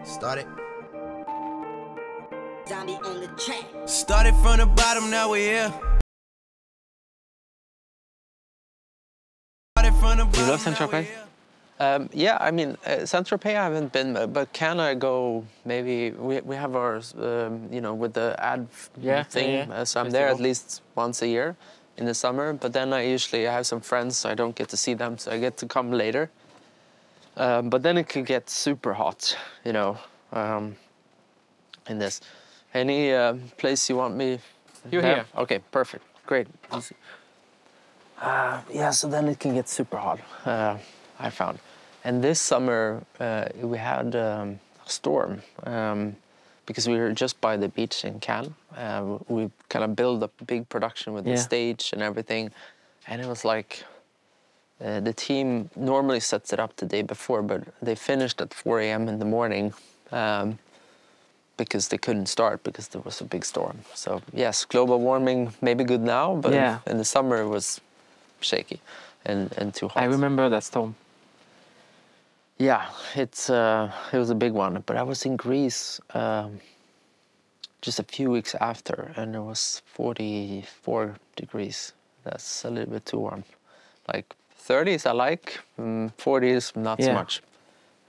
Started. Zombie on the track. Started from the bottom, now we're here. You love Saint-Tropez? Yeah, I mean, Saint-Tropez I haven't been, but can I go maybe, we have ours, you know, with the ad thing, so I'm there at least once a year in the summer, but then I have some friends, so I don't get to see them, so I get to come later. But then it could get super hot, you know, in this. Any place you want me? You're here. Okay, perfect, great. Yeah, so then it can get super hot, I found. And this summer, we had a storm because we were just by the beach in Cannes. We kind of built a big production with the stage and everything. And it was like, the team normally sets it up the day before, but they finished at 4 a.m. in the morning because they couldn't start because there was a big storm. So yes, global warming may be good now, but in the summer it was shaky and too hot. I remember that storm. Yeah, it was a big one. But I was in Greece just a few weeks after, and it was 44 degrees. That's a little bit too warm. Like 30s I like, 40s not so much.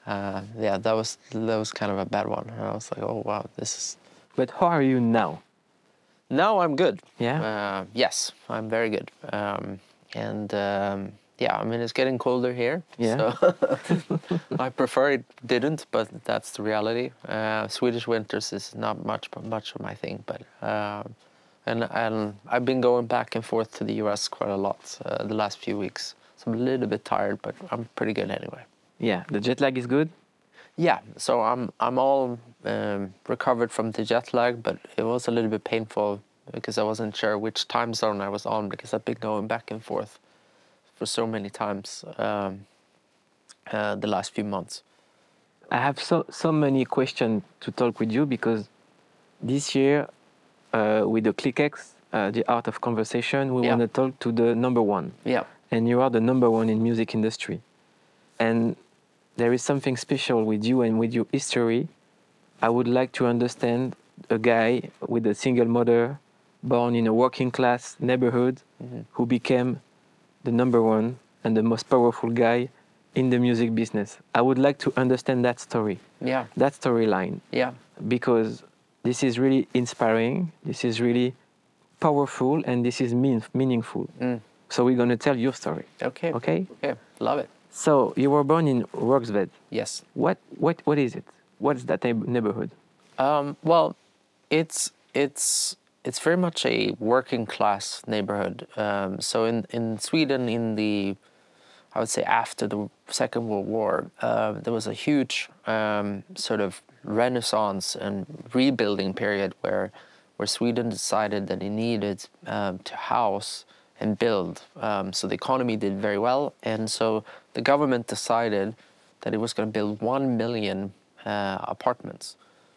Yeah, that was kind of a bad one. And I was like, oh wow, this is. But how are you now? Now I'm good. Yeah. Yes, I'm very good. Yeah, I mean, it's getting colder here. Yeah. So I prefer it didn't, but that's the reality. Swedish winters is not much of my thing, but and I've been going back and forth to the US quite a lot the last few weeks. So I'm a little bit tired, but I'm pretty good anyway. Yeah, the jet lag is good. Yeah, so I'm all recovered from the jet lag, but it was a little bit painful because I wasn't sure which time zone I was on because I've been going back and forth for so many times the last few months. I have so many questions to talk with you because this year with the Clique, the art of conversation, we want to talk to the number one. Yeah. And you are the number one in music industry. And there is something special with you and with your history. I would like to understand a guy with a single mother, born in a working class neighborhood, who became the number one and the most powerful guy in the music business. I would like to understand that story, that storyline. Yeah. Because this is really inspiring, this is really powerful, and this is meaningful. So we're going to tell your story. Okay. Okay? Okay, love it. So you were born in Roxved. Yes. What is it? What is that neighborhood? Well, it's very much a working class neighborhood. So in Sweden, I would say after the Second World War, there was a huge sort of renaissance and rebuilding period where Sweden decided that it needed to house and build. So the economy did very well, and so the government decided that it was going to build 1 million apartments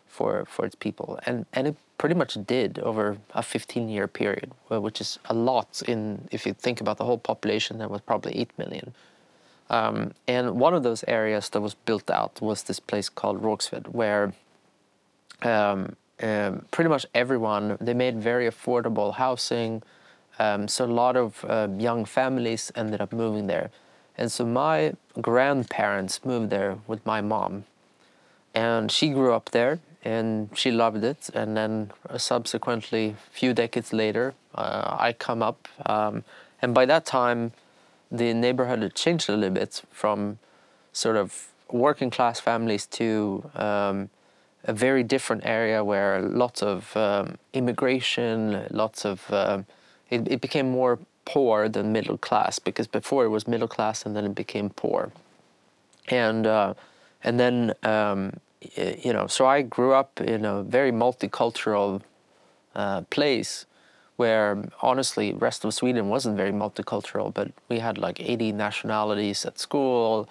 for its people, and it pretty much did over a 15-year period, which is a lot if you think about the whole population. There was probably 8 million. And one of those areas that was built out was this place called Rågsved, where pretty much everyone, they made very affordable housing. So a lot of young families ended up moving there. And so my grandparents moved there with my mom. And she grew up there and she loved it. And then subsequently, a few decades later, I come up. And by that time, the neighborhood had changed a little bit from sort of working class families to a very different area where lots of immigration, lots of... It became more poor than middle class, because before it was middle class and then it became poor. And then, you know, so I grew up in a very multicultural place where honestly, rest of Sweden wasn't very multicultural, but we had like 80 nationalities at school,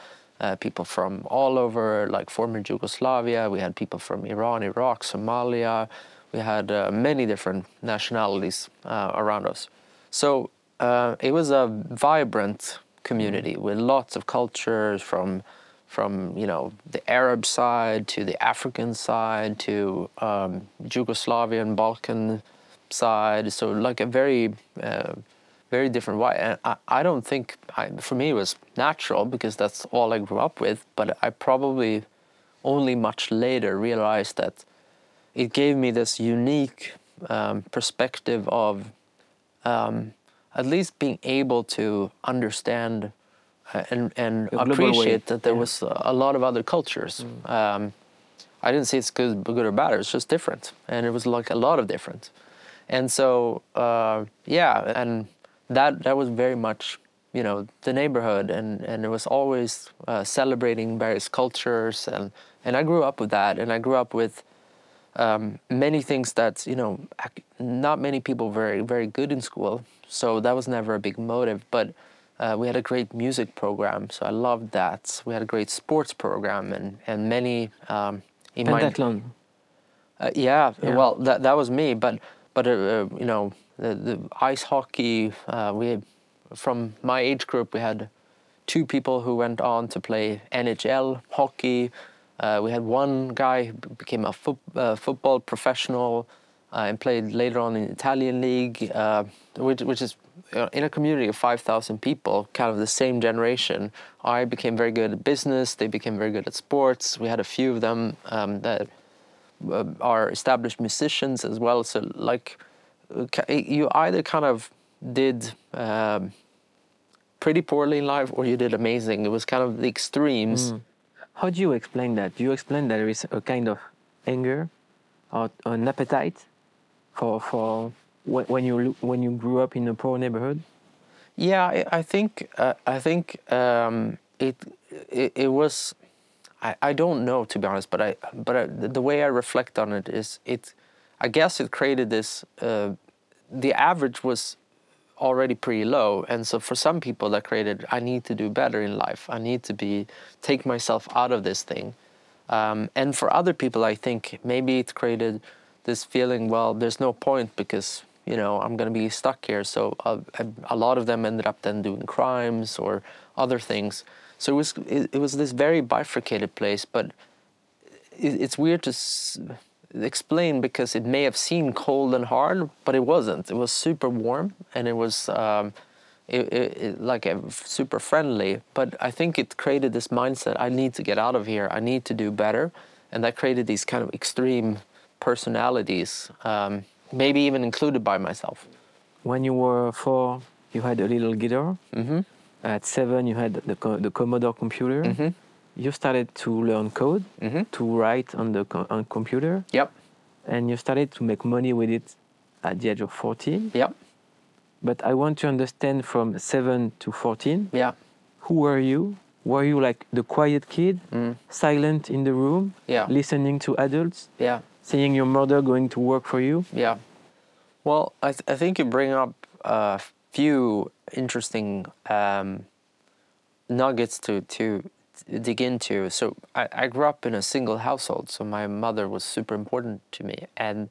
people from all over, like former Yugoslavia. We had people from Iran, Iraq, Somalia. We had many different nationalities around us. So it was a vibrant community with lots of cultures from from the Arab side to the African side to Yugoslavian, Balkan side. So like a very very different way. And I don't think, for me, it was natural because that's all I grew up with. But I probably only much later realized that it gave me this unique perspective of at least being able to understand and appreciate that there was a lot of other cultures. I didn't say it's good or bad. It was just different, and it was like a lot of different. And so and that was very much the neighborhood, and it was always celebrating various cultures, and I grew up with that, and I grew up with many things that not many people were very good in school, so that was never a big motive. But we had a great music program, so I loved that. We had a great sports program, and many pentathlon. Yeah, well, that was me, but the ice hockey, from my age group, we had 2 people who went on to play NHL hockey. We had one guy who became a football professional and played later on in the Italian league, which is in a community of 5,000 people, kind of the same generation. I became very good at business. They became very good at sports. We had a few of them that are established musicians as well. So like you either kind of did pretty poorly in life or you did amazing. It was kind of the extremes. How do you explain that? Do you explain that there is a kind of anger or an appetite for when you grew up in a poor neighborhood? Yeah, I think it was. I don't know, to be honest, but the way I reflect on it is I guess it created this. The average was already pretty low, and so for some people that created, I need to do better in life. I need to take myself out of this thing, and for other people, I think maybe it created this feeling. Well, there's no point because I'm going to be stuck here. So a lot of them ended up then doing crimes or other things. So it was this very bifurcated place, but it's weird to explain because it may have seemed cold and hard, but it wasn't. It was super warm, and it was super friendly. But I think it created this mindset: I need to get out of here. I need to do better, and that created these kind of extreme personalities, maybe even included by myself. When you were 4, you had a little guitar. Mm-hmm. At 7, you had the Commodore computer. Mm-hmm. You started to learn code, to write on the computer. Yep. And you started to make money with it at the age of 14. Yep. But I want to understand from 7 to 14. Yeah. Who were you? Were you like the quiet kid, silent in the room, listening to adults? Yeah. Seeing your mother going to work for you? Yeah. Well, I think you bring up a few interesting nuggets to dig into. So I grew up in a single household, so my mother was super important to me. And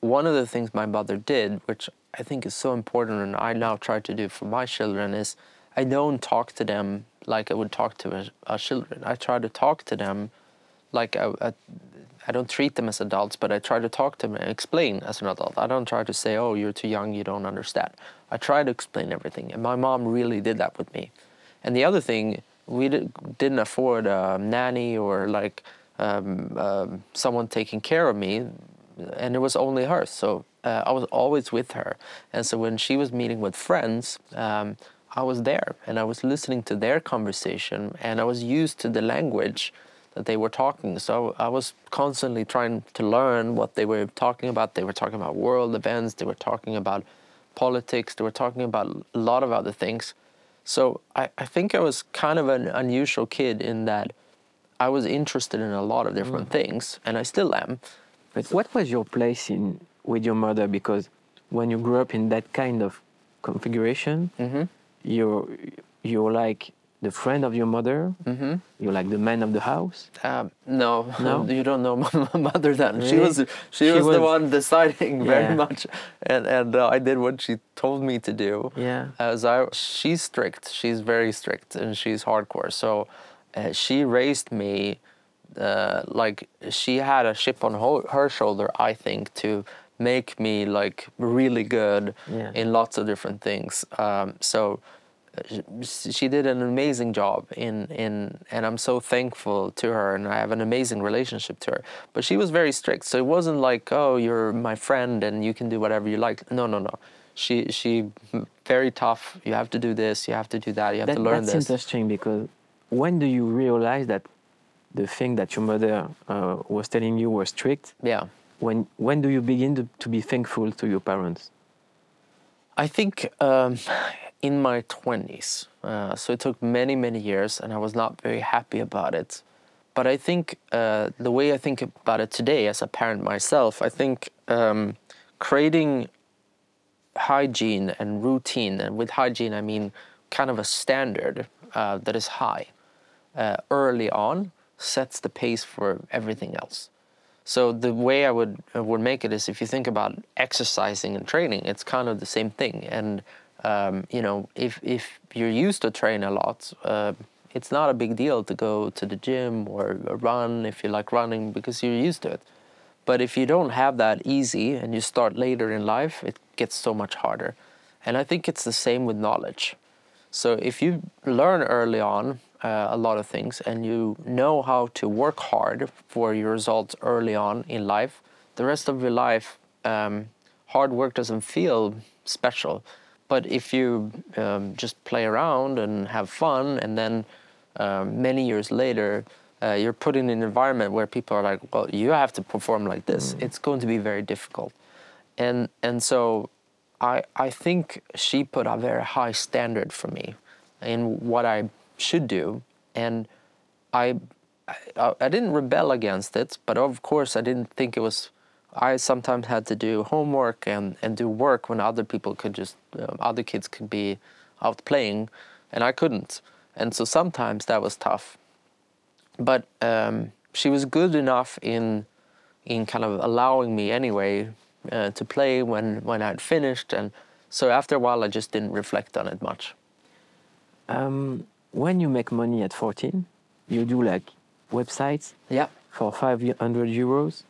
one of the things my mother did, which I think is so important and I now try to do for my children, is I don't talk to them like I would talk to our children. I try to talk to them like I don't treat them as adults, but I try to talk to them and explain as an adult. I don't try to say, oh, you're too young, you don't understand. I try to explain everything, and my mom really did that with me. And the other thing, we didn't afford a nanny or like someone taking care of me, and it was only her. So I was always with her. And so when she was meeting with friends, I was there, and I was listening to their conversation, and I was used to the language that they were talking. So I was constantly trying to learn what they were talking about. They were talking about world events. They were talking about politics. They were talking about a lot of other things. So I think I was kind of an unusual kid in that I was interested in a lot of different things, and I still am. But what was your place with your mother? Because when you grew up in that kind of configuration, you're like the friend of your mother. You're like the man of the house. No, you don't know my mother then. Really? She was the one deciding very much, and I did what she told me to do. Yeah. She's strict. She's very strict, and she's hardcore. So she raised me like she had a chip on her shoulder, I think, to make me like really good in lots of different things. So she did an amazing job and I'm so thankful to her, and I have an amazing relationship to her. But she was very strict, so it wasn't like, oh, you're my friend and you can do whatever you like. No. She very tough. You have to do this. You have to do that. You have to learn this. That's interesting, because when do you realize that the thing that your mother was telling you was strict? Yeah. When do you begin to be thankful to your parents? I think in my 20s. So it took many, many years, and I was not very happy about it. But I think the way I think about it today as a parent myself, I think creating hygiene and routine, and with hygiene I mean kind of a standard that is high early on, sets the pace for everything else. So the way I would make it is, if you think about exercising and training, it's kind of the same thing. And you know, if you're used to train a lot, it's not a big deal to go to the gym or run if you like running, because you're used to it. But if you don't have that easy and you start later in life, it gets so much harder. And I think it's the same with knowledge. So if you learn early on a lot of things, and you know how to work hard for your results early on in life, the rest of your life, hard work doesn't feel special. But if you just play around and have fun, and then many years later, you're put in an environment where people are like, well, you have to perform like this. It's going to be very difficult. And so I think she put a very high standard for me in what I should do. And I didn't rebel against it, but of course I didn't think it was, I sometimes had to do homework and do work when other people could just, other kids could be out playing and I couldn't. And so sometimes that was tough. But she was good enough in kind of allowing me anyway to play when I'd finished. And so after a while, I just didn't reflect on it much. When you make money at 14, you do like websites for 500 euros,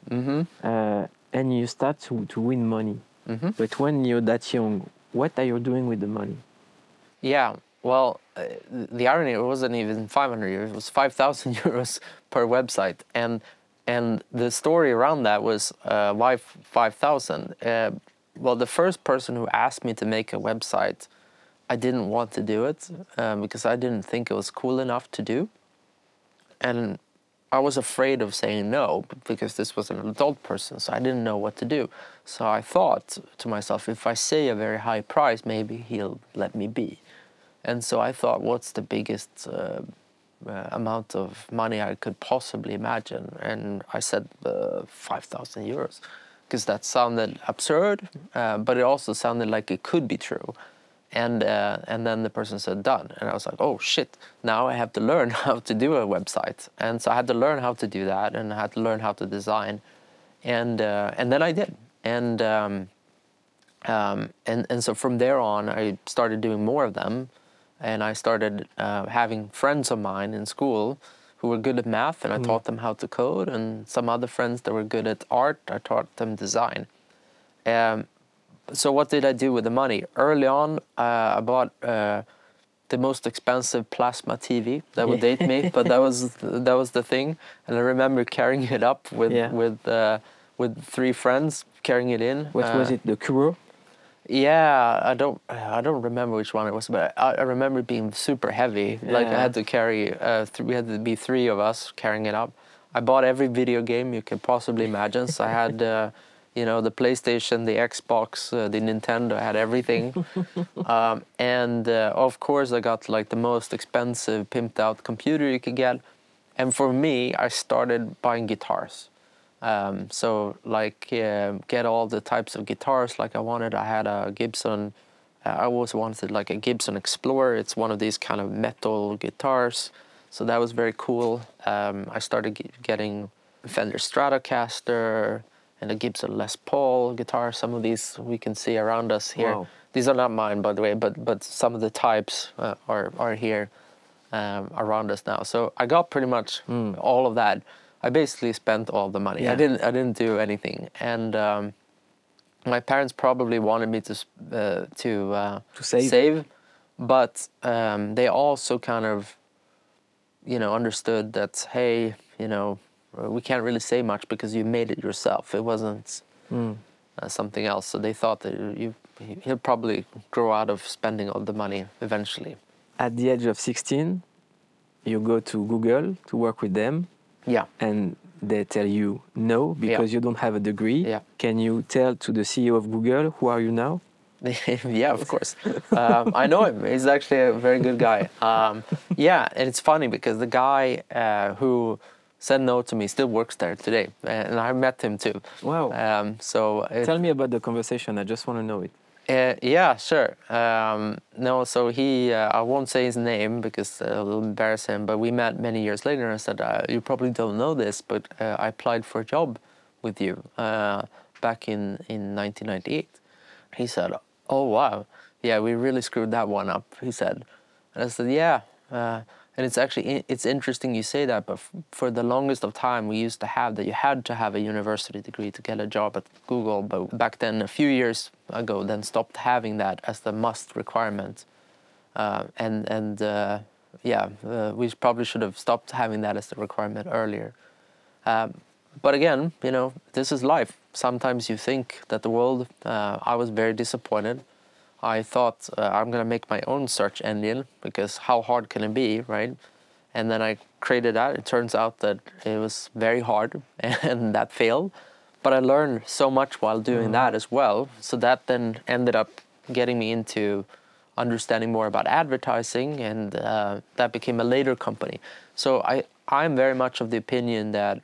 and you start to win money. But when you're that young, what are you doing with the money? Yeah, well, the irony, it wasn't even 500 euros, it was 5,000 euros per website. And the story around that was, why 5,000? Well, the first person who asked me to make a website, I didn't want to do it because I didn't think it was cool enough to do. And I was afraid of saying no because this was an adult person, so I didn't know what to do. So I thought to myself, if I say a very high price, maybe he'll let me be. And so I thought, what's the biggest amount of money I could possibly imagine? And I said 5,000 euros because that sounded absurd, but it also sounded like it could be true. And then the person said, done. And I was like, oh, shit, now I have to learn how to do a website. And so I had to learn how to do that, and I had to learn how to design. And then I did. And so from there on, I started doing more of them. And I started having friends of mine in school who were good at math, and I taught them how to code. And some other friends that were good at art, I taught them design. So what did I do with the money? Early on, I bought the most expensive plasma TV. That would date me, but that was the thing. And I remember carrying it up with 3 friends, carrying it in. What was it? The Kuro? Yeah, I don't remember which one it was, but I remember it being super heavy. Yeah. Like I had to carry. We had to be 3 of us carrying it up. I bought every video game you could possibly imagine. So I had. You know, the PlayStation, the Xbox, the Nintendo, I had everything. And of course, I got like the most expensive, pimped out computer you could get. And for me, I started buying guitars. So like get all the types of guitars like I wanted. I had a Gibson, I always wanted like a Gibson Explorer. It's one of these kind of metal guitars. So that was very cool. I started getting Fender Stratocaster, and a Gibson Les Paul guitar. Some of these we can see around us here. Wow. These are not mine, by the way, but some of the types are here. around us now. So I got pretty much all of that. I basically spent all the money. Yeah. I didn't do anything, and my parents probably wanted me to save, but they also kind of, understood that, hey, we can't really say much because you made it yourself. It wasn't something else. So they thought that he'll probably grow out of spending all the money eventually. At the age of 16, you go to Google to work with them. Yeah. And they tell you no because you don't have a degree. Yeah. Can you tell to the CEO of Google, who are you now? Yeah, of course. I know him. He's actually a very good guy. Yeah, and it's funny because the guy who said no to me still works there today, and I met him too. Wow. Tell me about the conversation. I just want to know it. Yeah, sure. No, so he, I won't say his name because it'll embarrass him, but we met many years later, and I said, you probably don't know this, but I applied for a job with you back in 1998. He said, oh, wow. Yeah, we really screwed that one up, he said. And I said, yeah. And it's actually, it's interesting you say that, but for the longest of time, we used to have that you had to have a university degree to get a job at Google. But back then, a few years ago, then stopped having that as the must requirement. We probably should have stopped having that as the requirement earlier. But again, this is life. Sometimes you think that the world, I was very disappointed. I thought I'm going to make my own search engine because how hard can it be, right? And then I created that. It turns out that it was very hard and that failed. But I learned so much while doing that as well. So that then ended up getting me into understanding more about advertising, and that became a later company. So I'm very much of the opinion that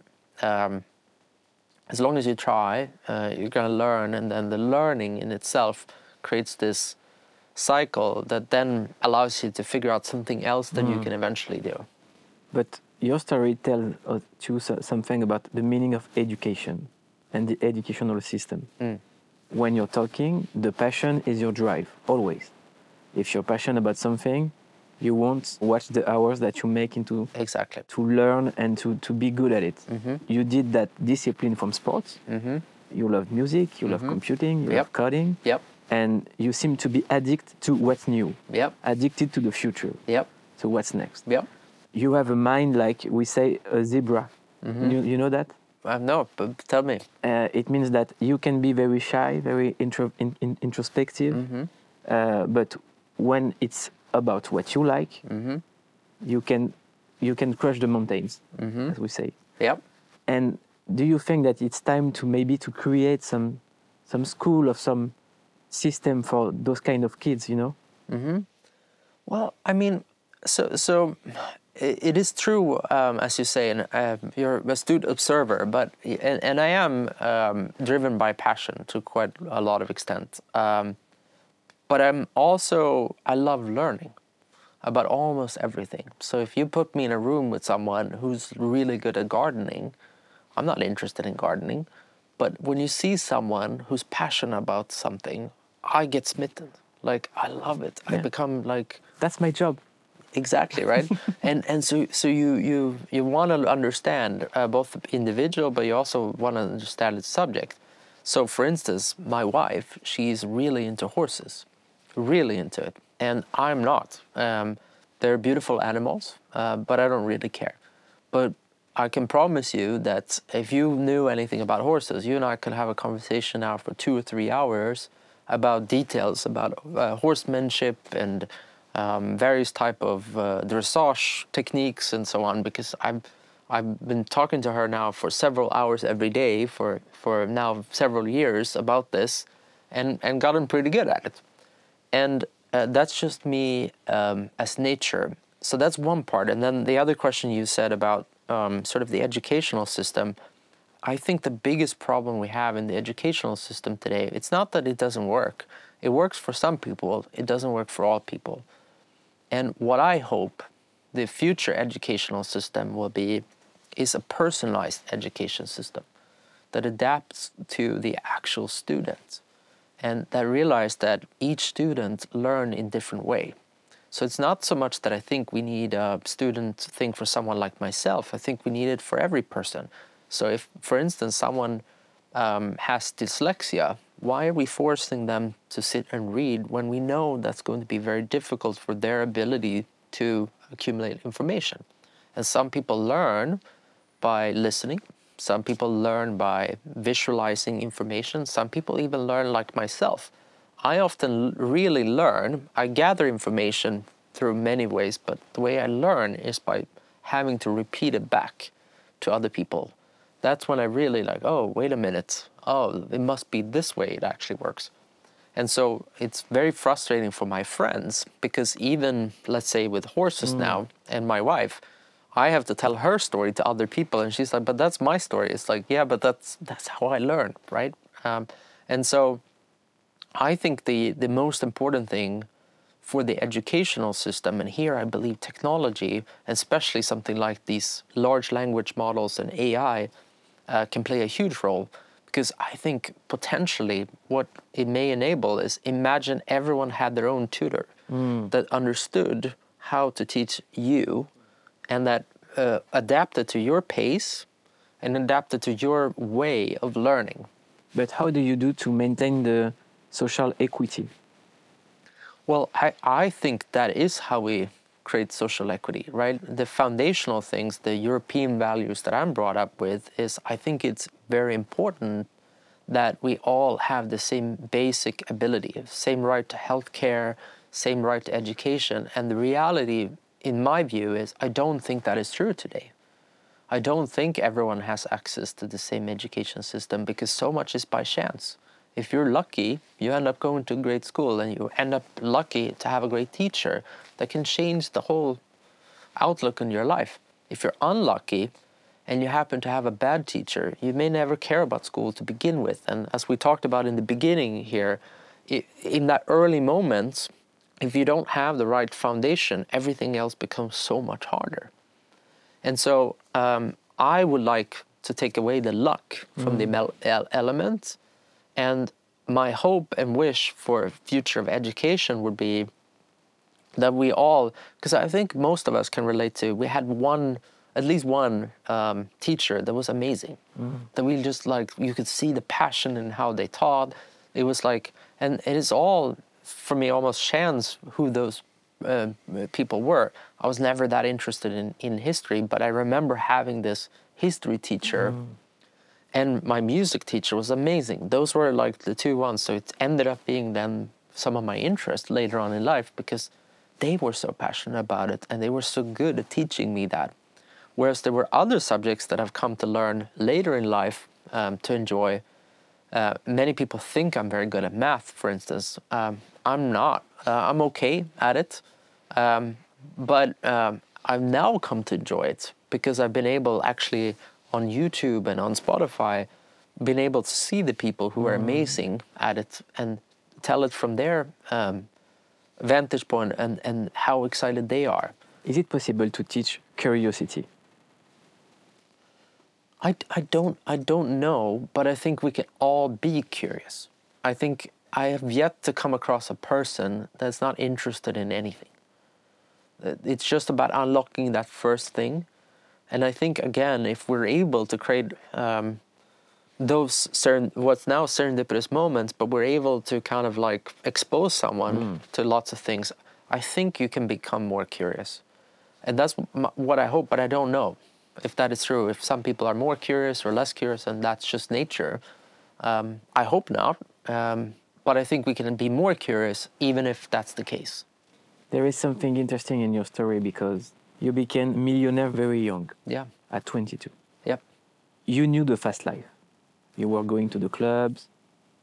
as long as you try, you're going to learn, and then the learning in itself creates this cycle that then allows you to figure out something else that you can eventually do. But your story tells you something about the meaning of education and the educational system. When you're talking, the passion is your drive, always. If you're passionate about something, you won't watch the hours that you make into Exactly to learn and to be good at it. You did that discipline from sports. You love music, you love computing, you love coding. And you seem to be addicted to what's new. Addicted to the future. So what's next? You have a mind like we say a zebra. You know that? No, but tell me. It means that you can be very shy, very introspective, but when it's about what you like, you can crush the mountains, as we say. And do you think that it's time to maybe to create some school of some system for those kind of kids, Well, I mean, so it is true, as you say, and you're an astute observer, but and I am driven by passion to quite a lot of extent. But I love learning about almost everything. So if you put me in a room with someone who's really good at gardening, I'm not interested in gardening. But when you see someone who's passionate about something, I get smitten. Like, I love it. I become like... That's my job. Exactly, right? and so you want to understand both the individual, but you also want to understand its subject. So, for instance, my wife, she's really into horses, really into it, and I'm not. They're beautiful animals, but I don't really care. But I can promise you that if you knew anything about horses, you and I could have a conversation now for 2 or 3 hours about details about horsemanship and various type of dressage techniques and so on, because I've been talking to her now for several hours every day for now several years about this, and gotten pretty good at it. And that's just me as nature. So that's one part. And then the other question you said about sort of the educational system, I think the biggest problem we have in the educational system today, it's not that it doesn't work. It works for some people. It doesn't work for all people. And what I hope the future educational system will be is a personalized education system that adapts to the actual student and that realize that each student learn in different way. So it's not so much that I think we need a student thing for someone like myself. I think we need it for every person. So if, for instance, someone has dyslexia, why are we forcing them to sit and read when we know that's going to be very difficult for their ability to accumulate information? And some people learn by listening. Some people learn by visualizing information. Some people even learn like myself. I often really learn. I gather information through many ways, but the way I learn is by having to repeat it back to other people. That's when I really like, oh, wait a minute. Oh, it must be this way it actually works. And so it's very frustrating for my friends because even, let's say, with horses now and my wife, I have to tell her story to other people, and she's like, but that's my story. It's like, yeah, but that's how I learn, right? And so I think the most important thing for the educational system, and here I believe technology, especially something like these large language models and AI, can play a huge role, because I think potentially what it may enable is, imagine everyone had their own tutor that understood how to teach you, and that adapted to your pace and adapted to your way of learning. But how do you do to maintain the social equity? Well, I think that is how we create social equity, right? The foundational things, the European values that I'm brought up with is, I think it's very important that we all have the same basic ability, same right to healthcare, same right to education. And the reality, in my view, is I don't think that is true today. I don't think everyone has access to the same education system, because so much is by chance. If you're lucky, you end up going to a great school, and you end up lucky to have a great teacher that can change the whole outlook on your life. If you're unlucky and you happen to have a bad teacher, you may never care about school to begin with. And as we talked about in the beginning here, in that early moments, if you don't have the right foundation, everything else becomes so much harder. And so I would like to take away the luck from the element. And my hope and wish for a future of education would be that we all, because I think most of us can relate to, we had at least one teacher that was amazing. That we just like, you could see the passion in how they taught. It was like, and it is all, for me, almost chance who those people were. I was never that interested in history, but I remember having this history teacher. And my music teacher was amazing. Those were like the two ones. So it ended up being then some of my interest later on in life, because they were so passionate about it and they were so good at teaching me that. Whereas there were other subjects that I've come to learn later in life to enjoy. Many people think I'm very good at math, for instance. I'm not. I'm okay at it. But I've now come to enjoy it because I've been able, actually, on YouTube and on Spotify, been able to see the people who are amazing at it and tell it from their vantage point and how excited they are. Is it possible to teach curiosity? I don't know, but I think we can all be curious. I think I have yet to come across a person that's not interested in anything. It's just about unlocking that first thing. And I think, again, if we're able to create those what's now serendipitous moments, but we're able to kind of like expose someone to lots of things, I think you can become more curious. And that's what I hope, but I don't know if that is true. If some people are more curious or less curious, and that's just nature. I hope not. But I think we can be more curious even if that's the case. There is something interesting in your story, because you became a millionaire very young. Yeah. At 22. Yep. You knew the fast life. You were going to the clubs,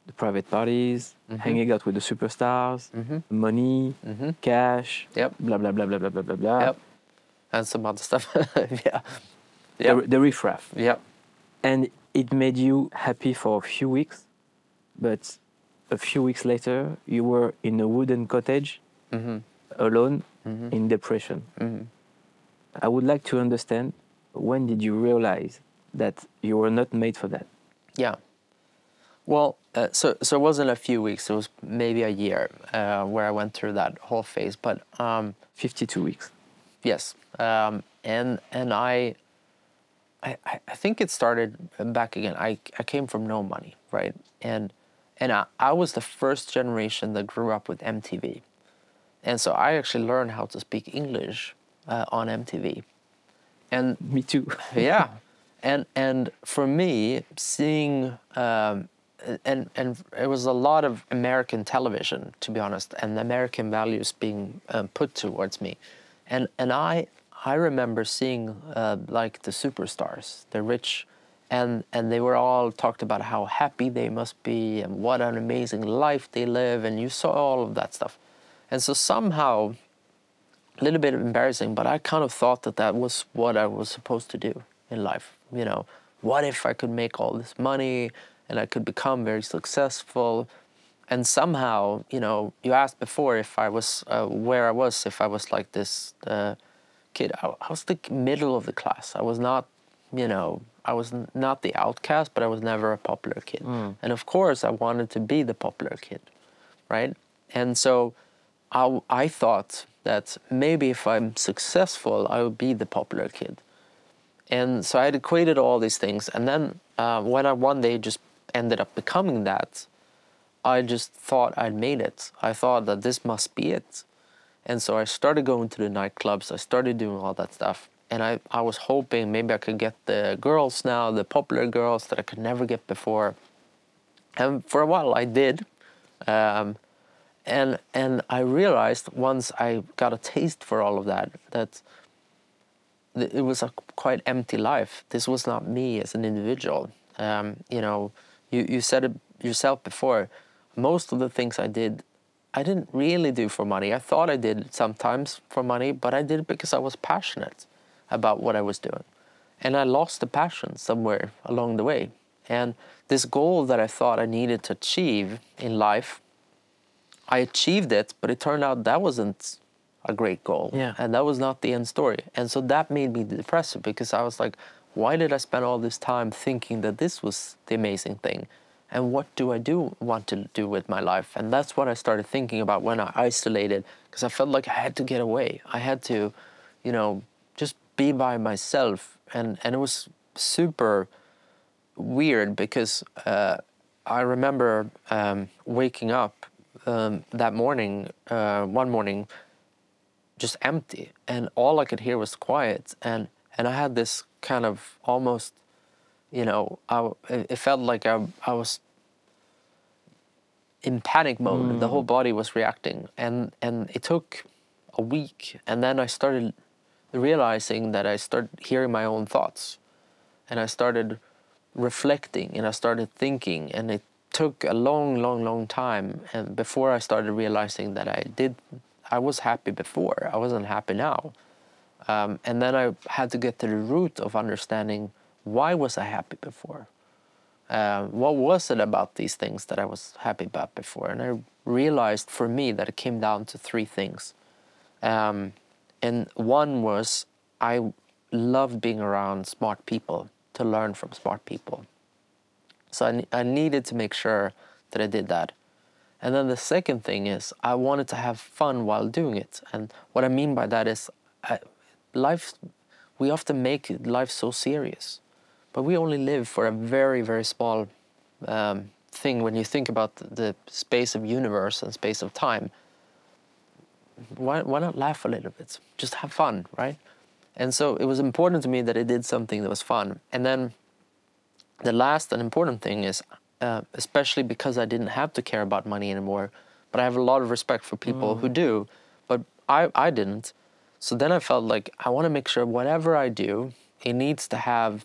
the private parties, hanging out with the superstars, money, cash, blah, blah, blah, blah, blah, blah, blah, blah. Yep. And some other stuff. Yeah. Yep. The riffraff. Yep. And it made you happy for a few weeks, but a few weeks later, you were in a wooden cottage, alone, in depression. I would like to understand, when did you realize that you were not made for that? Yeah. Well, so it wasn't a few weeks. It was maybe a year where I went through that whole phase. But 52 weeks. yes, and I think it started back again. I came from no money, right? And I was the first generation that grew up with MTV, and so I actually learned how to speak English on MTV. And Me too. yeah, and for me, seeing and it was a lot of American television, to be honest, and American values being put towards me, and I remember seeing like the superstars, the rich, and they were all talked about how happy they must be and what an amazing life they live, and you saw all of that stuff, and so somehow, a little bit embarrassing, but I kind of thought that that was what I was supposed to do in life. You know, what if I could make all this money and I could become very successful? And somehow, you know, you asked before if I was where I was, if I was like this kid. I was the middle of the class. I was not, you know, I was not the outcast, but I was never a popular kid. And of course, I wanted to be the popular kid, right? And so I thought that maybe if I'm successful, I would be the popular kid. And so I had equated all these things. And then when I one day just ended up becoming that, I just thought I'd made it. I thought that this must be it. And so I started going to the nightclubs. I started doing all that stuff. And I was hoping maybe I could get the girls now, the popular girls that I could never get before. And for a while I did. And I realized once I got a taste for all of that, that it was a quite empty life. This was not me as an individual. You know, you said it yourself before. Most of the things I did, I didn't really do for money. I thought I did sometimes for money, but I did it because I was passionate about what I was doing. And I lost the passion somewhere along the way. And this goal that I thought I needed to achieve in life, I achieved it, but it turned out that wasn't a great goal. Yeah. And that was not the end story. And so that made me depressive because I was like, why did I spend all this time thinking that this was the amazing thing? And what do I want to do with my life? And that's what I started thinking about when I isolated, because I felt like I had to get away. I had to, you know, just be by myself. And it was super weird because I remember waking up that morning, one morning, just empty, and all I could hear was quiet, and I had this kind of almost, you know, it felt like I was in panic mode. The whole body was reacting, and it took a week, and then I started realizing that I started hearing my own thoughts, and I started reflecting, and I started thinking, and it took a long time, and before I started realizing that I was happy before. I wasn't happy now. And then I had to get to the root of understanding, why was I happy before? What was it about these things that I was happy about before? And I realized for me that it came down to three things. And one was I loved being around smart people, to learn from smart people. So I needed to make sure that I did that. And then the second thing is I wanted to have fun while doing it. And what I mean by that is we often make life so serious, but we only live for a very small thing. When you think about the space of universe and space of time, why not laugh a little bit? Just have fun, right? And so it was important to me that I did something that was fun. And then the last and important thing is, especially because I didn't have to care about money anymore, but I have a lot of respect for people who do, but I didn't. So then I felt like I want to make sure whatever I do, it needs to have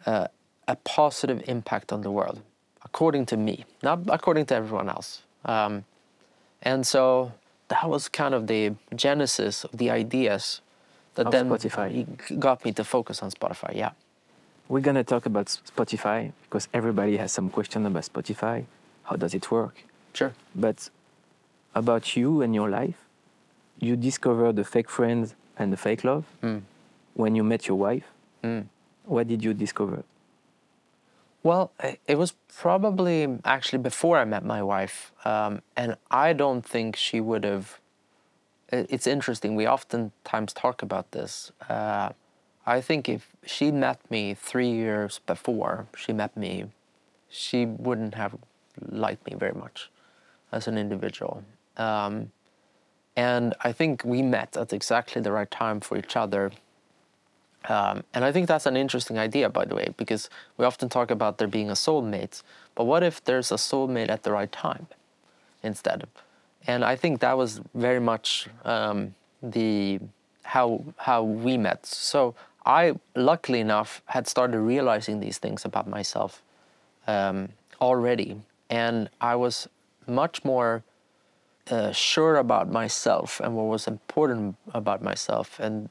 a positive impact on the world, according to me, not according to everyone else. And so that was kind of the genesis of the ideas that then Spotify got me to focus on Spotify, yeah. We're going to talk about Spotify because everybody has some question about Spotify. How does it work? Sure. But about you and your life, you discovered the fake friends and the fake love when you met your wife. What did you discover? Well, it was probably actually before I met my wife, and I don't think she would have. It's interesting. We oftentimes talk about this. I think if she met me 3 years before she met me, she wouldn't have liked me very much as an individual. And I think we met at exactly the right time for each other. And I think that's an interesting idea, by the way, because we often talk about there being a soulmate. But what if there's a soulmate at the right time instead? And I think that was very much how we met. So I, luckily enough, had started realizing these things about myself already. And I was much more sure about myself and what was important about myself. And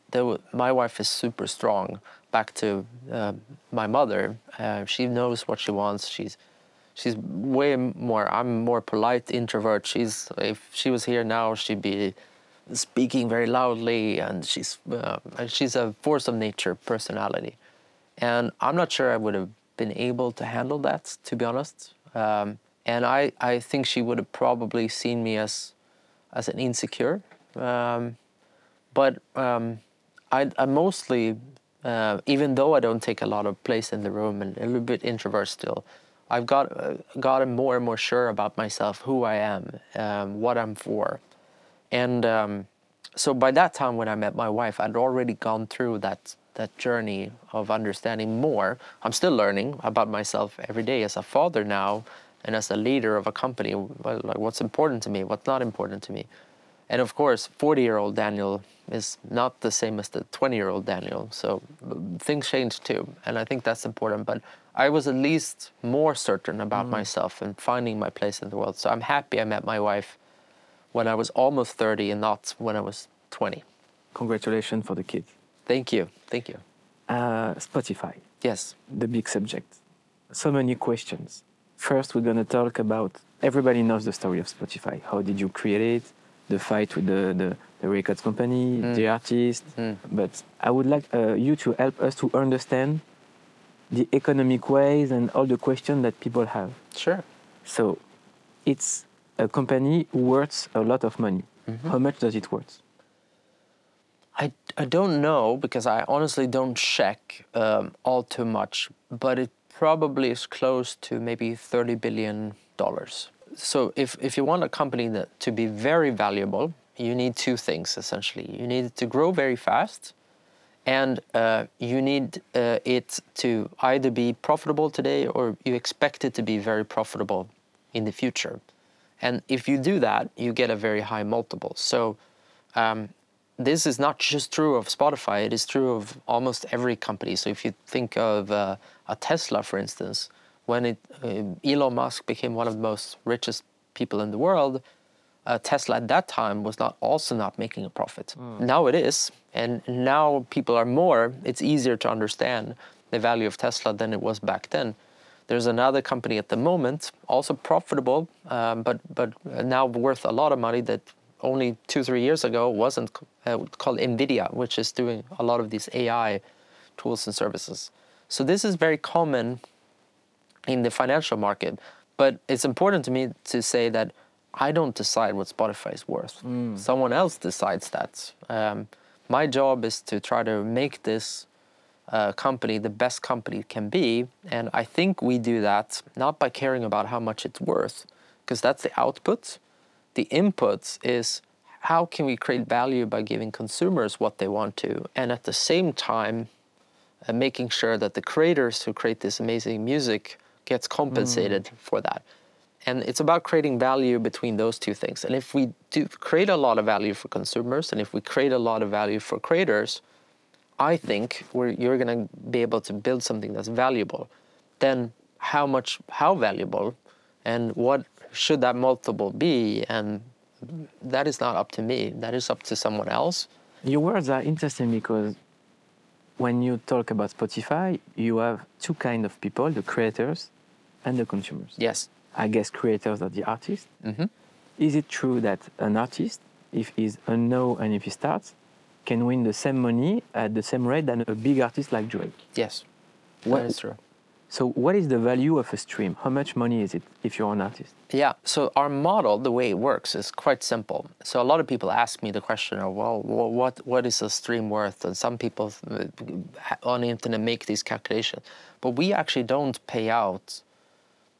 my wife is super strong. Back to my mother, she knows what she wants. She's way more. I'm more polite introvert. If she was here now, she'd be speaking very loudly, and she's a force of nature personality. And I'm not sure I would have been able to handle that, to be honest. And I think she would have probably seen me as an insecure. But I mostly, even though I don't take a lot of place in the room and a little bit introvert still, I've gotten more and more sure about myself, who I am, what I'm for. And so by that time when I met my wife, I'd already gone through that journey of understanding more. I'm still learning about myself every day as a father now, and as a leader of a company, like what's important to me, what's not important to me. And of course, 40-year-old Daniel is not the same as the 20-year-old Daniel. So things change too. And I think that's important. But I was at least more certain about myself and finding my place in the world. So I'm happy I met my wife when I was almost 30 and not when I was 20. Congratulations for the kids. Thank you. Thank you. Spotify. Yes. The big subject. So many questions. First, we're going to talk about, everybody knows the story of Spotify. How did you create it? The fight with the records company, the artist. But I would like you to help us to understand the economic ways and all the questions that people have. Sure. So it's a company worth a lot of money. How much does it worth? I don't know, because I honestly don't check all too much, but it probably is close to maybe $30 billion. So if you want a company to be very valuable, you need two things, essentially. You need it to grow very fast, and you need it to either be profitable today or you expect it to be very profitable in the future. And if you do that, you get a very high multiple. So this is not just true of Spotify, it is true of almost every company. So if you think of a Tesla, for instance, when Elon Musk became one of the most richest people in the world, Tesla at that time was also not making a profit. Now it is, and now people are it's easier to understand the value of Tesla than it was back then. There's another company at the moment, also profitable, but now worth a lot of money, that only 2-3 years ago wasn't, called NVIDIA, which is doing a lot of these AI tools and services. So this is very common in the financial market. But it's important to me to say that I don't decide what Spotify is worth. Someone else decides that. My job is to try to make this company the best company it can be. And I think we do that not by caring about how much it's worth, because that's the output. The input is how can we create value by giving consumers what they want to, and at the same time making sure that the creators who create this amazing music gets compensated for that. And it's about creating value between those two things. And if we do create a lot of value for consumers, and if we create a lot of value for creators, I think you're going to be able to build something that's valuable. Then how valuable, and what should that multiple be? And that is not up to me. That is up to someone else. Your words are interesting, because when you talk about Spotify, you have two kinds of people, the creators and the consumers. Yes. I guess creators are the artists. Is it true that an artist, if he's unknown and if he starts, can win the same money at the same rate than a big artist like Drake? Yes, that is true. So what is the value of a stream? How much money is it if you're an artist? Yeah, so our model, the way it works, is quite simple. So a lot of people ask me the question of, well, what is a stream worth? And some people on the internet make these calculations. But we actually don't pay out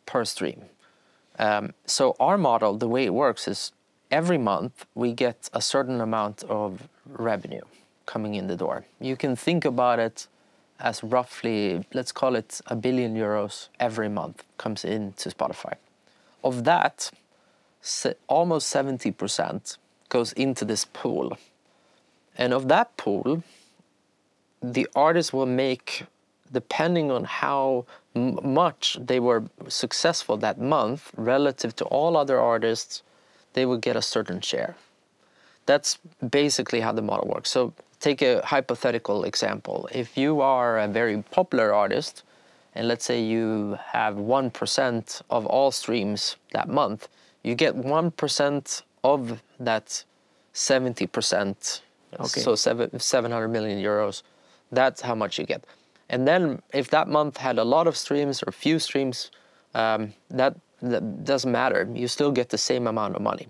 per stream. So our model, the way it works is every month we get a certain amount of revenue coming in the door. You can think about it as roughly, let's call it €1 billion every month comes into Spotify. Of that, almost 70% goes into this pool. And of that pool, the artist will make, depending on how much they were successful that month relative to all other artists, they will get a certain share. That's basically how the model works. So take a hypothetical example. If you are a very popular artist, and let's say you have 1% of all streams that month, you get 1% of that 70%, Okay. so 700 million euros. That's how much you get. And then if that month had a lot of streams or few streams, that doesn't matter. You still get the same amount of money.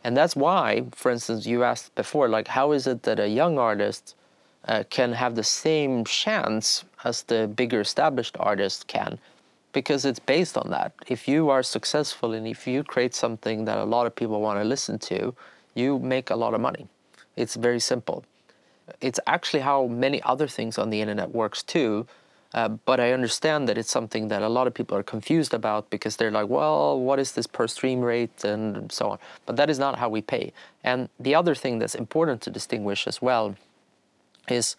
And that's why, for instance, you asked before, like, how is it that a young artist can have the same chance as the bigger established artist can? Because it's based on that. If you are successful and if you create something that a lot of people want to listen to, you make a lot of money. It's very simple. It's actually how many other things on the internet works too. But I understand that it's something that a lot of people are confused about because they're like, well, what is this per stream rate and so on. But that is not how we pay. And the other thing that's important to distinguish as well is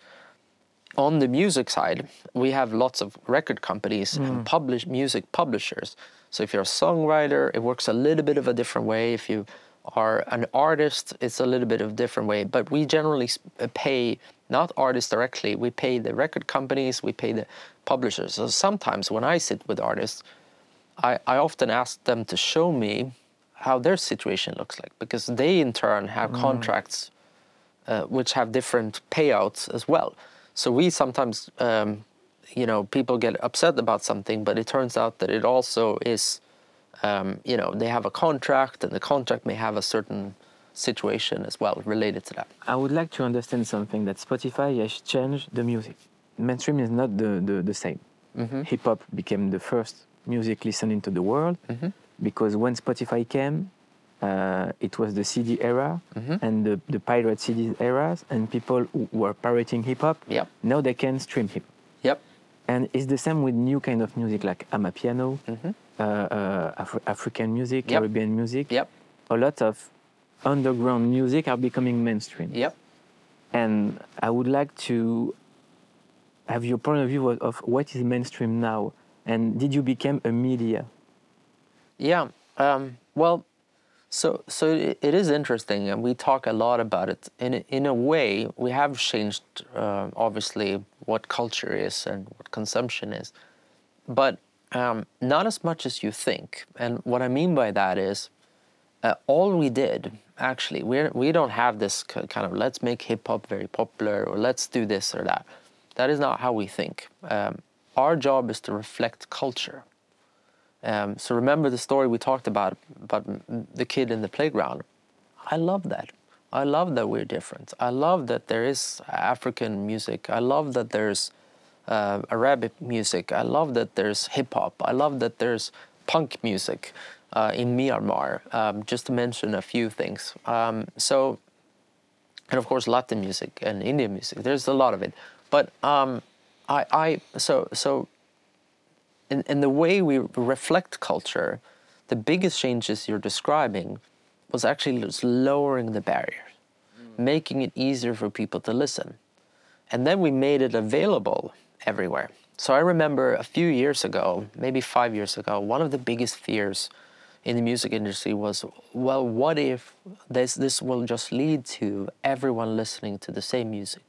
on the music side, we have lots of record companies and music publishers. So if you're a songwriter, it works a little bit of a different way. If you are an artist, it's a little bit of a different way. But we generally pay not artists directly. We pay the record companies, we pay the publishers. So sometimes when I sit with artists, I often ask them to show me how their situation looks like, because they in turn have contracts which have different payouts as well. So we sometimes, people get upset about something, but it turns out that it also is, they have a contract, and the contract may have a certain situation as well related to that. I would like to understand something, that Spotify has changed the music. Mainstream is not the same. Hip-hop became the first music listened into the world because when Spotify came, it was the CD era and the pirate CD eras, and people who were pirating hip-hop, now they can stream hip-hop. And it's the same with new kind of music like Amapiano, African music, Caribbean music. A lot of underground music are becoming mainstream. And I would like to have your point of view of what is mainstream now, and did you become a media? So it is interesting, and we talk a lot about it. In a way, we have changed, obviously, what culture is and what consumption is, but not as much as you think. And what I mean by that is, all we did, actually, we don't have this kind of let's make hip-hop very popular or let's do this or that. That is not how we think. Our job is to reflect culture. So remember the story we talked about the kid in the playground. I love that. I love that we're different. I love that there is African music. I love that there's Arabic music. I love that there's hip-hop. I love that there's punk music in Myanmar, just to mention a few things. And of course Latin music and Indian music. There's a lot of it. But in the way we reflect culture, the biggest changes you're describing was actually just lowering the barriers, making it easier for people to listen. And then we made it available everywhere. So I remember a few years ago, maybe 5 years ago, one of the biggest fears in the music industry was, well, what if this will just lead to everyone listening to the same music?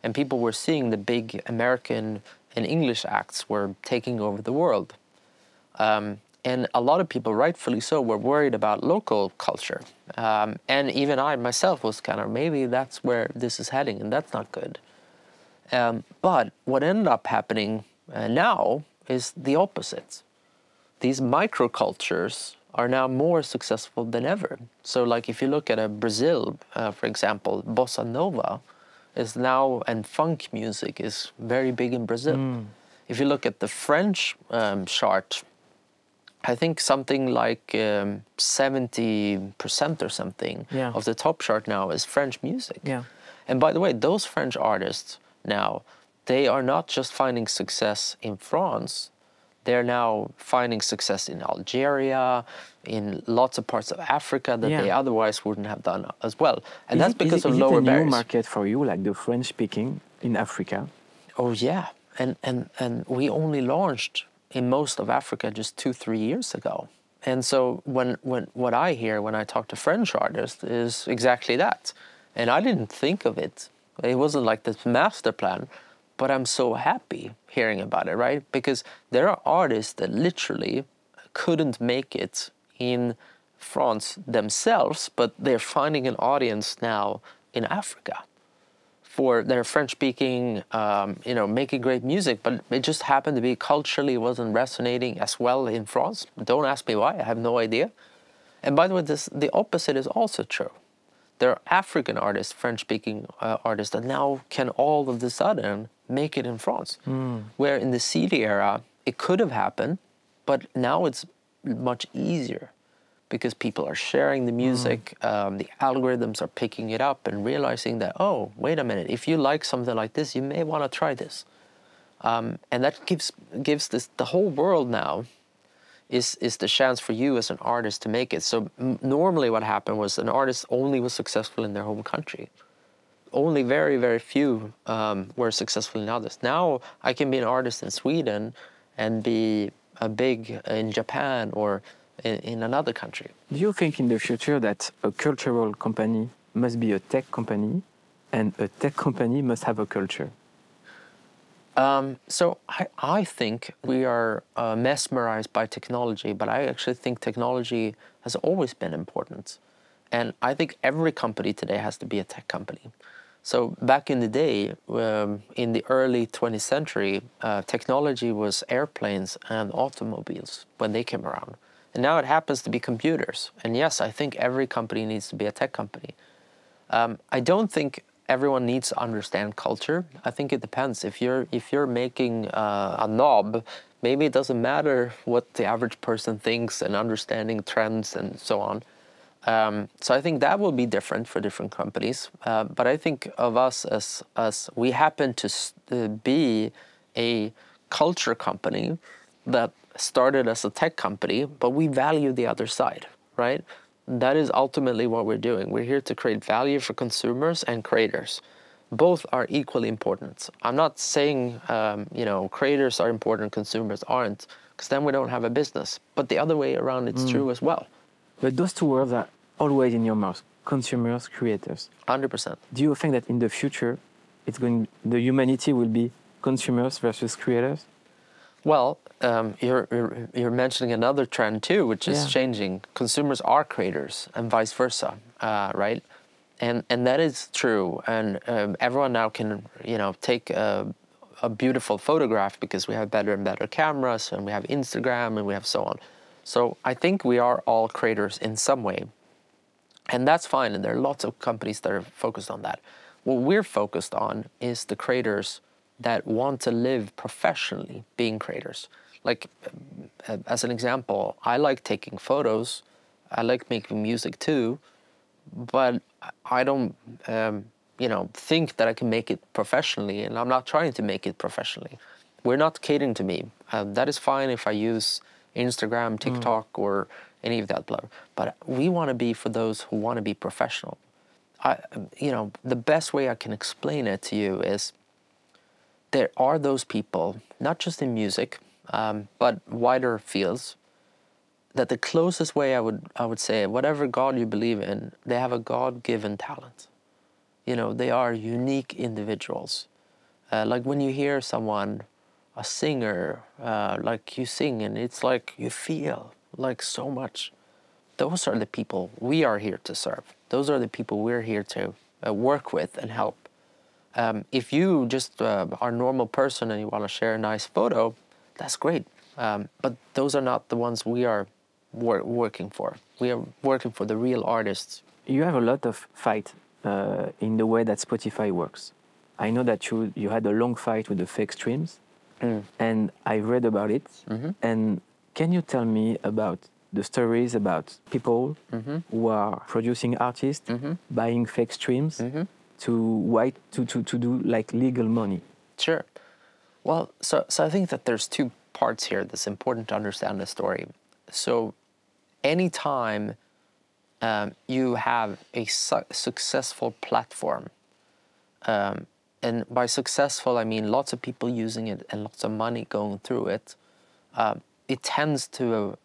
And people were seeing the big American and English acts were taking over the world. And a lot of people, rightfully so, were worried about local culture. And even I myself was kind of, maybe that's where this is heading, and that's not good. But what ended up happening now is the opposite. These microcultures are now more successful than ever. So like if you look at Brazil, for example, bossa nova is now, and funk music is very big in Brazil. If you look at the French chart, I think something like 70% or something of the top chart now is French music. Yeah. And by the way, those French artists now, they are not just finding success in France, they're now finding success in Algeria, in lots of parts of Africa that they otherwise wouldn't have done as well. And that's because of lower barriers. Is it a new market for you, like the French speaking in Africa? Oh yeah, and we only launched in most of Africa just 2-3 years ago. And so when what I hear when I talk to French artists is exactly that. And I didn't think of it. It wasn't like this master plan, but I'm so happy hearing about it, right? Because there are artists that literally couldn't make it in France themselves, but they're finding an audience now in Africa for their French-speaking, making great music, but it just happened to be culturally wasn't resonating as well in France. Don't ask me why, I have no idea. And by the way, the opposite is also true. There are African artists, French-speaking artists, that now can all of a sudden make it in France. Where in the CD era, it could have happened, but now it's much easier because people are sharing the music, the algorithms are picking it up and realizing that, oh, wait a minute, if you like something like this, you may want to try this. And that gives this, the whole world now is the chance for you as an artist to make it. So normally what happened was an artist only was successful in their home country. Only very, very few were successful in others. Now I can be an artist in Sweden and be a big in Japan or in another country. Do you think in the future that a cultural company must be a tech company and a tech company must have a culture? So I think we are mesmerized by technology, but I actually think technology has always been important. And I think every company today has to be a tech company. So back in the day, in the early 20th century, technology was airplanes and automobiles when they came around. And now it happens to be computers. And yes, I think every company needs to be a tech company. I don't think everyone needs to understand culture. I think it depends. If you're making a knob, maybe it doesn't matter what the average person thinks and understanding trends and so on. So I think that will be different for different companies. But I think of us as we happen to be a culture company that started as a tech company, but we value the other side, right? That is ultimately what we're doing. We're here to create value for consumers and creators. Both are equally important. I'm not saying, creators are important, consumers aren't, because then we don't have a business. But the other way around, it's true as well. But those two words are always in your mouth, consumers, creators. 100%. Do you think that in the future, the humanity will be consumers versus creators? Well, you're mentioning another trend too, which is changing. Consumers are creators and vice versa, right? And that is true. And everyone now can, take a beautiful photograph because we have better and better cameras and we have Instagram and we have so on. So I think we are all creators in some way. And that's fine. And there are lots of companies that are focused on that. What we're focused on is the creators that want to live professionally being creators. Like, as an example, I like taking photos. I like making music too, but I don't, think that I can make it professionally, and I'm not trying to make it professionally. We're not catering to me. That is fine if I use Instagram, TikTok, or any of that. But we want to be for those who want to be professional. The best way I can explain it to you is there are those people, not just in music, but wider fields, that the closest way I would say, whatever God you believe in, they have a God-given talent. They are unique individuals. Like when you hear someone, a singer, like you sing, and it's like you feel like so much. Those are the people we are here to serve. Those are the people we're here to work with and help. If you just are a normal person and you want to share a nice photo, that's great. But those are not the ones we are working for. We are working for the real artists. You have a lot of fight in the way that Spotify works. I know that you had a long fight with the fake streams, and I read about it. And can you tell me about the stories about people who are producing artists, buying fake streams to do like legal money? Sure. Well, so I think that there's two parts here that's important to understand the story. So anytime you have a successful platform, and by successful I mean lots of people using it and lots of money going through it, it tends to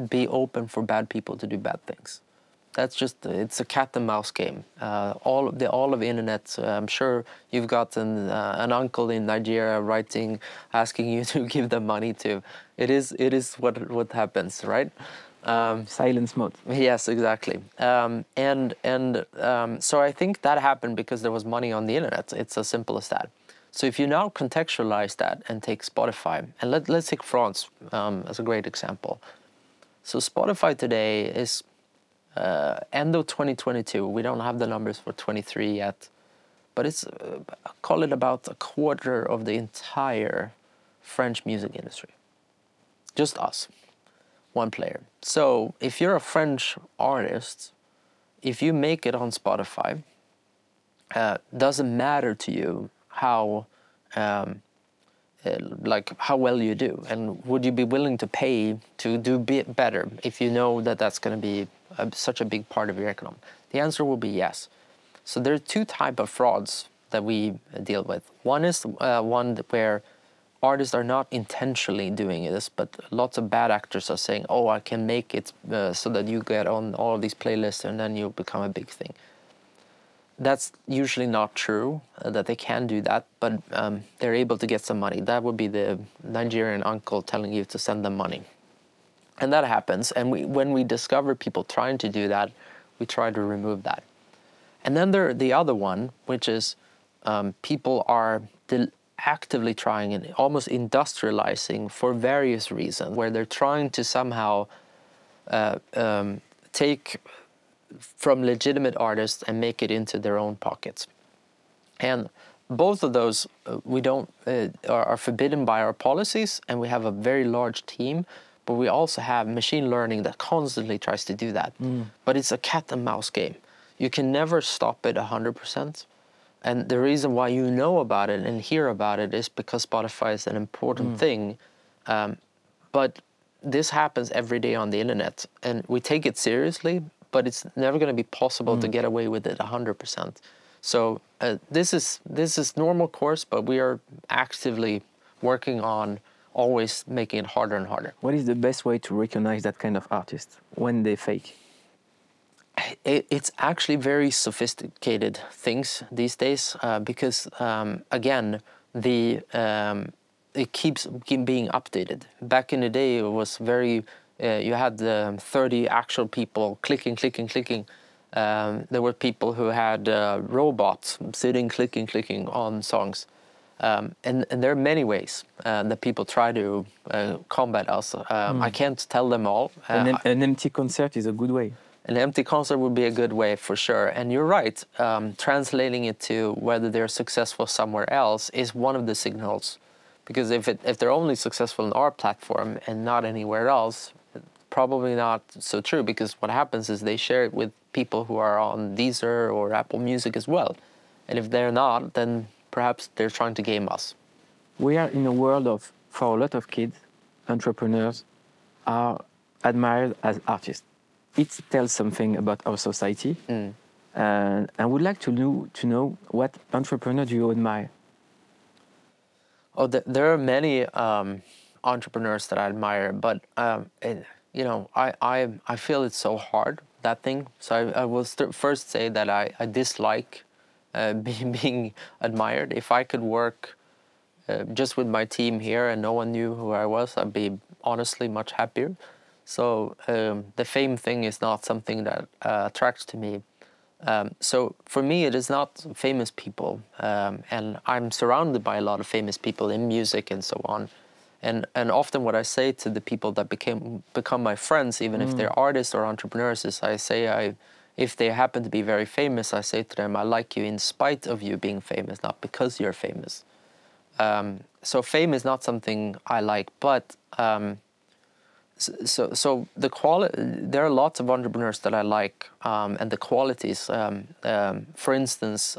be open for bad people to do bad things. That's just, it's a cat and mouse game. All of the internet, I'm sure you've got an uncle in Nigeria writing, asking you to give them money to. It is what happens, right? Silence mode. Yes, exactly. So I think that happened because there was money on the internet. It's as simple as that. So if you now contextualize that and take Spotify, and let's take France as a great example. So Spotify today is end of 2022. We don't have the numbers for 23 yet, but it's call it about a quarter of the entire French music industry. Just us, one player. So if you're a French artist, if you make it on Spotify, doesn't matter to you how well you do, and would you be willing to pay to do better if you know that that's going to be such a big part of your economy? The answer will be yes. So there are two types of frauds that we deal with. One is one where artists are not intentionally doing this, but lots of bad actors are saying, oh, I can make it so that you get on all of these playlists and then you become a big thing. That's usually not true, that they can do that, but they're able to get some money. That would be the Nigerian uncle telling you to send them money. And that happens, and when we discover people trying to do that, we try to remove that. And then there the other one, which is people are actively trying and almost industrializing for various reasons, where they're trying to somehow take from legitimate artists and make it into their own pockets. And both of those we don't are forbidden by our policies, and we have a very large team, but we also have machine learning that constantly tries to do that. But it's a cat and mouse game. You can never stop it 100%. And the reason why you know about it and hear about it is because Spotify is an important thing. But this happens every day on the internet, and we take it seriously, but it's never going to be possible to get away with it 100%. So this is normal course, but we are actively working on always making it harder and harder. What is the best way to recognize that kind of artist when they fake? It's actually very sophisticated things these days because again, it keeps being updated. Back in the day, it was very you had 30 actual people clicking. There were people who had robots sitting clicking on songs. And there are many ways that people try to combat us. I can't tell them all. An empty concert is a good way. An empty concert would be a good way for sure. And you're right, translating it to whether they're successful somewhere else is one of the signals. Because if they're only successful on our platform and not anywhere else, probably not so true, because what happens is they share it with people who are on Deezer or Apple Music as well. And if they're not, then perhaps they're trying to game us. We are in a world of, for a lot of kids, entrepreneurs are admired as artists. It tells something about our society. And I would like to know what entrepreneur do you admire? Oh, there are many entrepreneurs that I admire, but you know, I feel it's so hard, that thing. So I will first say that I dislike being admired. If I could work just with my team here and no one knew who I was, I'd be honestly much happier. So the fame thing is not something that attracts to me. So for me, it is not famous people, and I'm surrounded by a lot of famous people in music and so on. And often what I say to the people that become my friends, even if they're artists or entrepreneurs, is if they happen to be very famous, I say to them, I like you in spite of you being famous, not because you're famous. So fame is not something I like, but so the quality. There are lots of entrepreneurs that I like, and the qualities. For instance,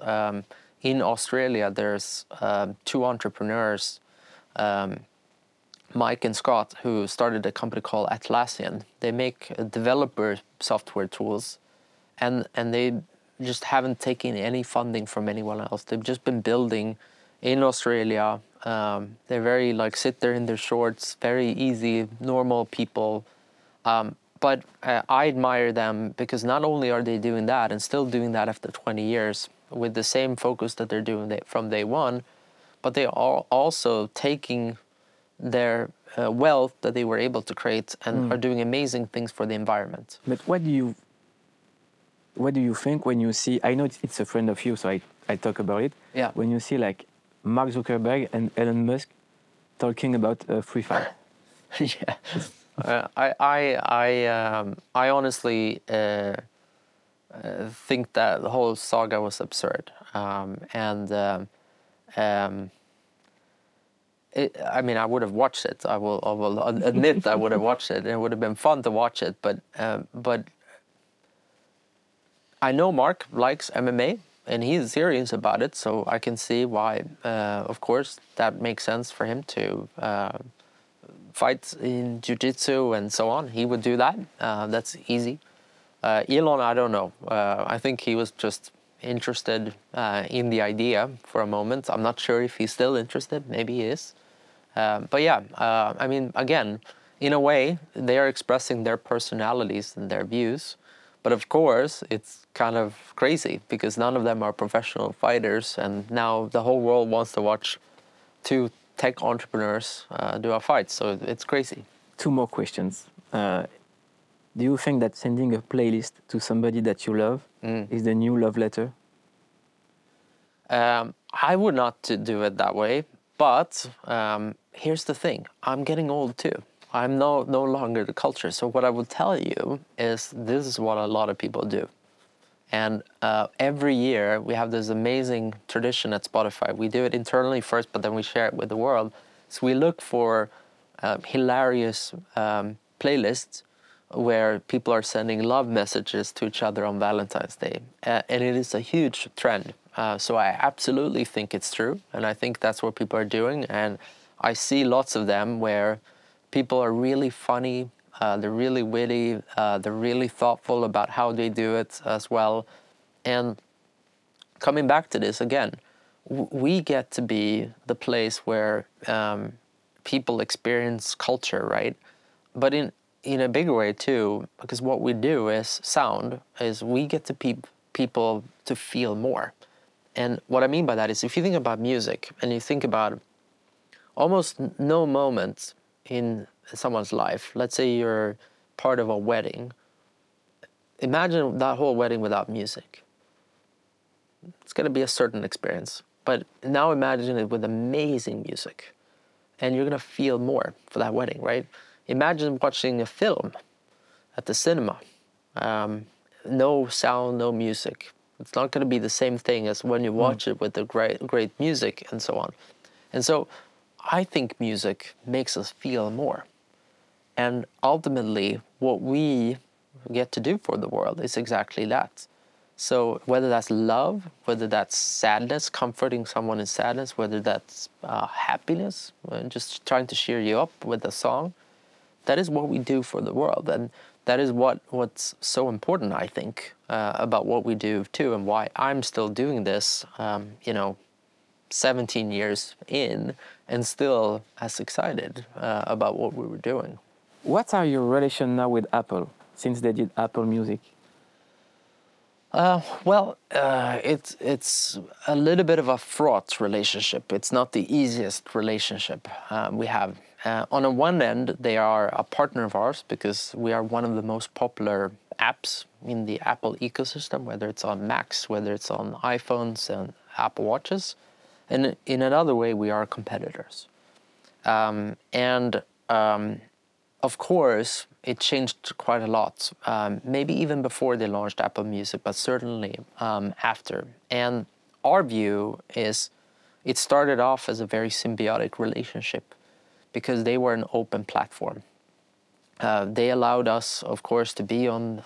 in Australia, there's 2 entrepreneurs, Mike and Scott, who started a company called Atlassian. They make developer software tools, and they just haven't taken any funding from anyone else. They've just been building in Australia. They're very sit there in their shorts, very easy, normal people. But I admire them because not only are they doing that and still doing that after 20 years with the same focus that they're doing from day one, but they are also taking their wealth that they were able to create and are doing amazing things for the environment. But what do you think when you see, I know it's a friend of you, so I talk about it. Yeah. When you see Mark Zuckerberg and Elon Musk talking about free fire. Yeah. I honestly think that the whole saga was absurd. I mean, I would have watched it. I will admit I would have watched it. It would have been fun to watch it. But I know Mark likes MMA, and he's serious about it. So I can see why, of course, that makes sense for him to fight in jiu-jitsu and so on. He would do that. That's easy. Elon, I don't know. I think he was just interested in the idea for a moment. I'm not sure if he's still interested. Maybe he is. But yeah, I mean, again, in a way, they are expressing their personalities and their views. But of course, it's kind of crazy because none of them are professional fighters. And now the whole world wants to watch 2 tech entrepreneurs do a fight. So it's crazy. 2 more questions. Do you think that sending a playlist to somebody that you love is the new love letter? I would not do it that way. But here's the thing. I'm getting old too. I'm no longer the culture. So what I will tell you is this is what a lot of people do. And every year we have this amazing tradition at Spotify. We do it internally first, but then we share it with the world. So we look for hilarious playlists where people are sending love messages to each other on Valentine's Day. And it is a huge trend. So I absolutely think it's true. And I think that's what people are doing. And I see lots of them where people are really funny. They're really witty. They're really thoughtful about how they do it as well. And coming back to this again, we get to be the place where people experience culture, right? But in a bigger way too, because what we do is sound, is we get to people to feel more. And what I mean by that is if you think about music and you think about almost no moment in someone's life, let's say you're part of a wedding, imagine that whole wedding without music. It's going to be a certain experience. But now imagine it with amazing music. And you're going to feel more for that wedding, right? Imagine watching a film at the cinema. No sound, no music. It's not going to be the same thing as when you watch it with the great music and so on. And so I think music makes us feel more. And ultimately, what we get to do for the world is exactly that. So whether that's love, whether that's sadness, comforting someone in sadness, whether that's happiness, just trying to cheer you up with a song, that is what we do for the world. And that is what's so important, I think, about what we do too, and why I'm still doing this, 17 years in, and still as excited about what we were doing. What are your relation now with Apple, since they did Apple Music? It's a little bit of a fraught relationship. It's not the easiest relationship we have. On the one end, they are a partner of ours because we are one of the most popular apps in the Apple ecosystem, whether it's on Macs, whether it's on iPhones and Apple Watches. And in another way, we are competitors. Of course, it changed quite a lot. Maybe even before they launched Apple Music, but certainly after. And our view is it started off as a very symbiotic relationship because they were an open platform. They allowed us, of course, to be on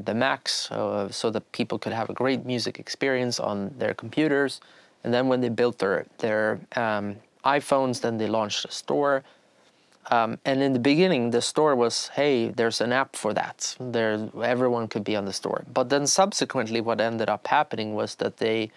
the Macs so that people could have a great music experience on their computers. And then when they built their iPhones, then they launched a store. And in the beginning, the store was, hey, there's an app for that. Everyone could be on the store. But then subsequently, what ended up happening was that they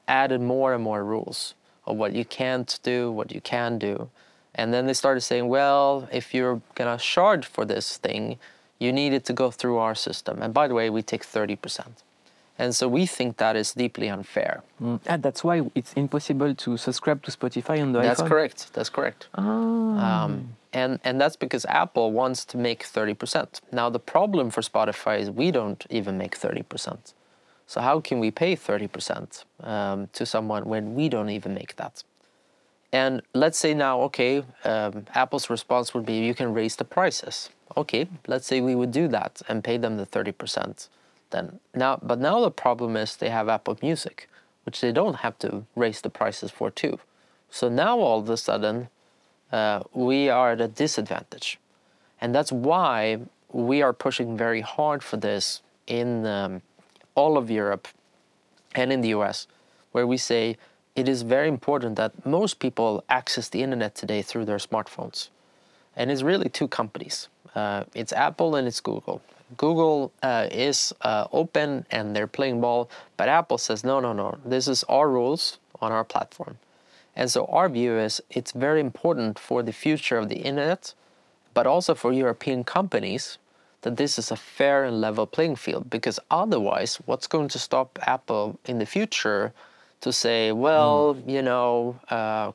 added more and more rules of what you can't do, what you can do. And then they started saying, well, if you're going to charge for this thing, you need it to go through our system. And by the way, we take 30%. And so we think that is deeply unfair. And that's why it's impossible to subscribe to Spotify on the iPhone? That's correct. That's correct. Ah. And that's because Apple wants to make 30%. Now, the problem for Spotify is we don't even make 30%. So how can we pay 30% to someone when we don't even make that? And let's say now, okay, Apple's response would be, you can raise the prices. Okay, let's say we would do that and pay them the 30%. But now the problem is they have Apple Music, which they don't have to raise the prices for too. So now all of a sudden, we are at a disadvantage. And that's why we are pushing very hard for this in all of Europe and in the US, where we say it is very important that most people access the internet today through their smartphones. And it's really two companies. It's Apple and it's Google. Google is open and they're playing ball, but Apple says, no, this is our rules on our platform. And so our view is it's very important for the future of the internet, but also for European companies, that this is a fair and level playing field, because otherwise, what's going to stop Apple in the future to say, well, you know,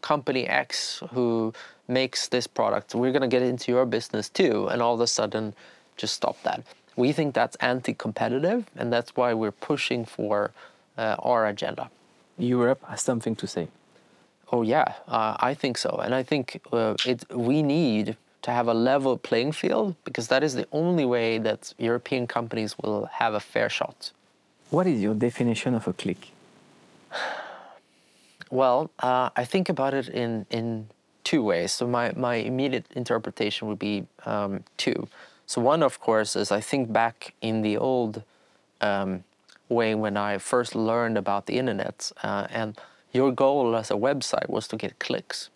company X who makes this product, we're going to get into your business too, and all of a sudden just stop that. We think that's anti-competitive, and that's why we're pushing for our agenda. Europe has something to say. Oh yeah, I think so. And I think we need to have a level playing field, because that is the only way that European companies will have a fair shot. What is your definition of a clique? Well, I think about it in two ways. So my immediate interpretation would be two. So one, of course, is I think back in the old way when I first learned about the internet, and your goal as a website was to get clicks.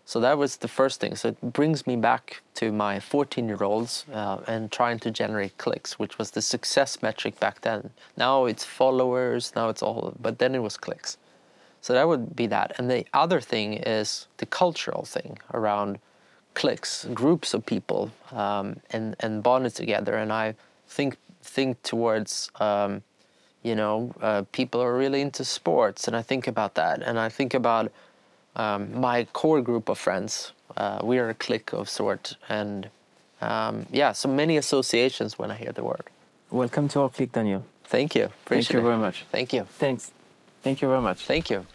So that was the first thing. So it brings me back to my 14-year-olds and trying to generate clicks, which was the success metric back then. Now it's followers, now it's all, but then it was clicks. So that would be that. And the other thing is the cultural thing around cliques, groups of people, and bonded together. And I think towards, you know, people are really into sports, and I think about that. And I think about my core group of friends. We are a clique of sort, and yeah, so many associations when I hear the word. Welcome to our clique, Daniel. Thank you. Appreciate Thank you very much. Thank you. Thanks. Thank you very much. Thank you.